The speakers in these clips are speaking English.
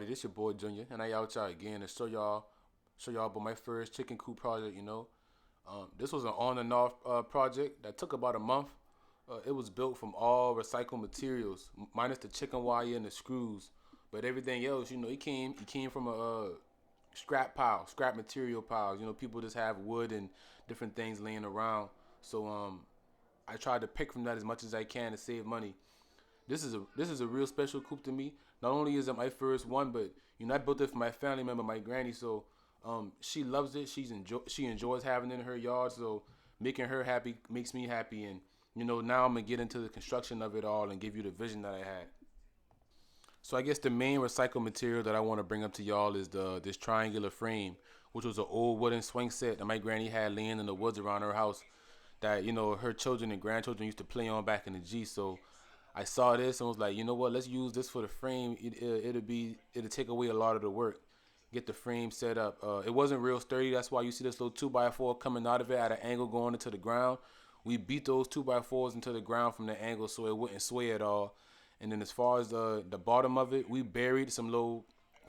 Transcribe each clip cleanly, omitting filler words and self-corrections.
this your boy Junior, and I out y'all again to show y'all about my first chicken coop project. This was an on and off project that took about a month. It was built from all recycled materials, minus the chicken wire and the screws, but everything else, it came from a scrap pile, scrap material piles. People just have wood and different things laying around. So I tried to pick from that as much as I can to save money. This is a real special coupe to me. Not only is it my first one, but I built it for my family member, my granny. So she loves it. She enjoys having it in her yard. So making her happy makes me happy. And now I'm gonna get into the construction of it all and give you the vision that I had. So I guess the main recycled material that I want to bring up to y'all is the this triangular frame, which was an old wooden swing set that my granny had laying in the woods around her house that her children and grandchildren used to play on back in the G. So I saw this and was like, you know what? Let's use this for the frame. It'll take away a lot of the work. Get the frame set up. It wasn't real sturdy. That's why you see this little two by four coming out of it at an angle going into the ground. We beat those two by fours into the ground from the angle so it wouldn't sway at all. And then as far as the bottom of it, we buried some little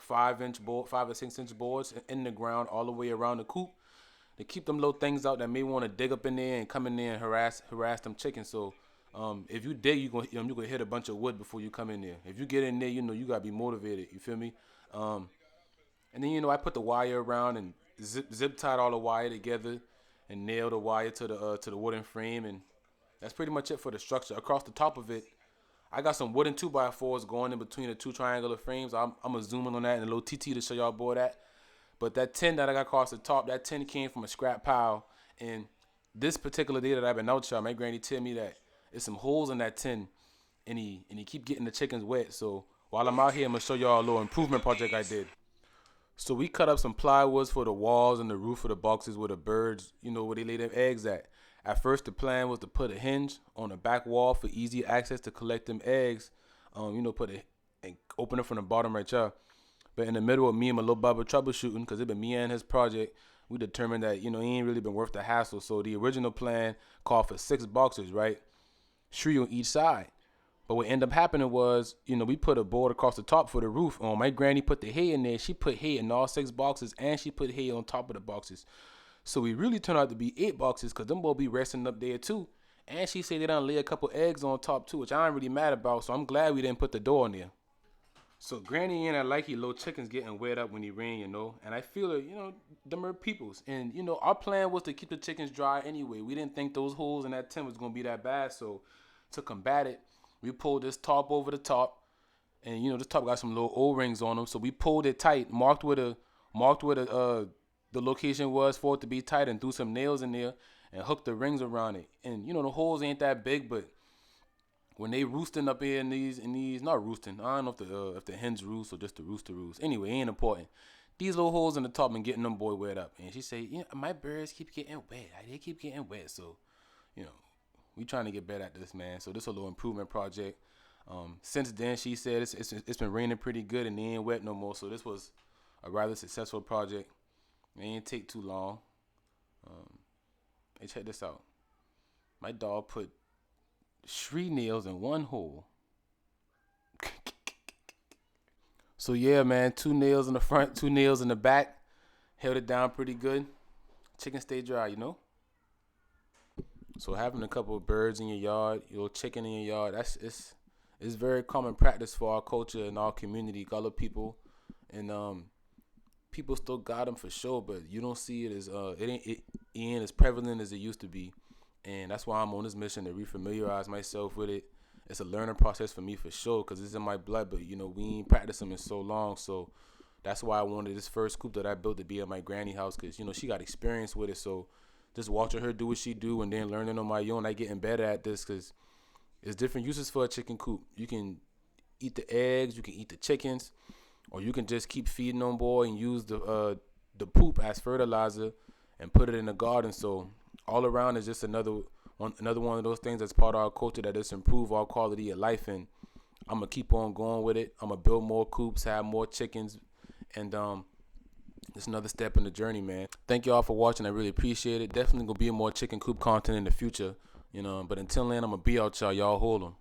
5-inch board, 5 or 6 inch boards in the ground all the way around the coop to keep them little things out that may want to dig up in there and come in there and harass them chickens. So if you dig, you gonna hit a bunch of wood before you come in there. If you get in there, you gotta be motivated. You feel me? Um, and then I put the wire around and zip tied all the wire together and nailed the wire to the wooden frame, and that's pretty much it for the structure. Across the top of it, I got some wooden 2x4s going in between the two triangular frames. I'm gonna zoom in on that in a little TT to show y'all boy that. But that tin that I got across the top, that tin came from a scrap pile. And this particular day that I've been out, y'all, my granny tell me that there's some holes in that tin, and he keep getting the chickens wet. So while I'm out here, I'm gonna show y'all a little improvement project I did. So we cut up some plywoods for the walls and the roof of the boxes where the birds, where they lay their eggs at. At first, the plan was to put a hinge on the back wall for easy access to collect them eggs. Put it and open it from the bottom right here. But in the middle of me and my little Bubba troubleshooting, because it been me and his project, we determined that, he ain't really been worth the hassle. So the original plan called for 6 boxes, right? Three on each side. But what ended up happening was, we put a board across the top for the roof. My granny put the hay in there. She put hay in all 6 boxes, and she put hay on top of the boxes. So we really turned out to be 8 boxes, because them boys be resting up there too. And she said they done lay a couple eggs on top too, which I ain't really mad about. So I'm glad we didn't put the door in there. So Granny and I like he little chickens getting wet up when he rain. And I feel it, them are peoples. And, our plan was to keep the chickens dry anyway. We didn't think those holes in that tin was going to be that bad. So to combat it, we pulled this top over the top. And, this top got some little O-rings on them. So we pulled it tight, marked where the location was for it to be tight, and threw some nails in there and hooked the rings around it. And, the holes ain't that big, but when they roosting up here in these not roosting. I don't know if the hens roost or just the rooster roost. Anyway, it ain't important. These little holes in the top and getting them boy wet up. And she say, my birds keep getting wet. They keep getting wet. So, you know, we trying to get better at this, man. So this is a little improvement project. Since then, she said it's been raining pretty good and they ain't wet no more. So this was a rather successful project. It ain't take too long. Hey, check this out. My dog put 3 nails in one hole. So yeah, man, 2 nails in the front, 2 nails in the back. Held it down pretty good. Chicken stay dry. So having a couple of birds in your yard, your chicken in your yard, it's very common practice for our culture and our community, colored people, and people still got them for sure, but you don't see it as it ain't as prevalent as it used to be. And that's why I'm on this mission to refamiliarize myself with it. It's a learning process for me for sure, because it's in my blood, but we ain't practiced them in so long. So that's why I wanted this first coop that I built to be at my granny house, because she got experience with it. So just watching her do what she do and then learning on my own, I getting better at this, because there's different uses for a chicken coop. You can eat the eggs, you can eat the chickens, or you can just keep feeding on boy and use the poop as fertilizer and put it in the garden. So all around is just another one of those things that's part of our culture that just improve our quality of life. And I'm gonna keep on going with it. I'm gonna build more coops, have more chickens, and it's another step in the journey, man. Thank y'all for watching. I really appreciate it. Definitely gonna be more chicken coop content in the future, but until then, I'm gonna be out, y'all. Y'all hold 'em.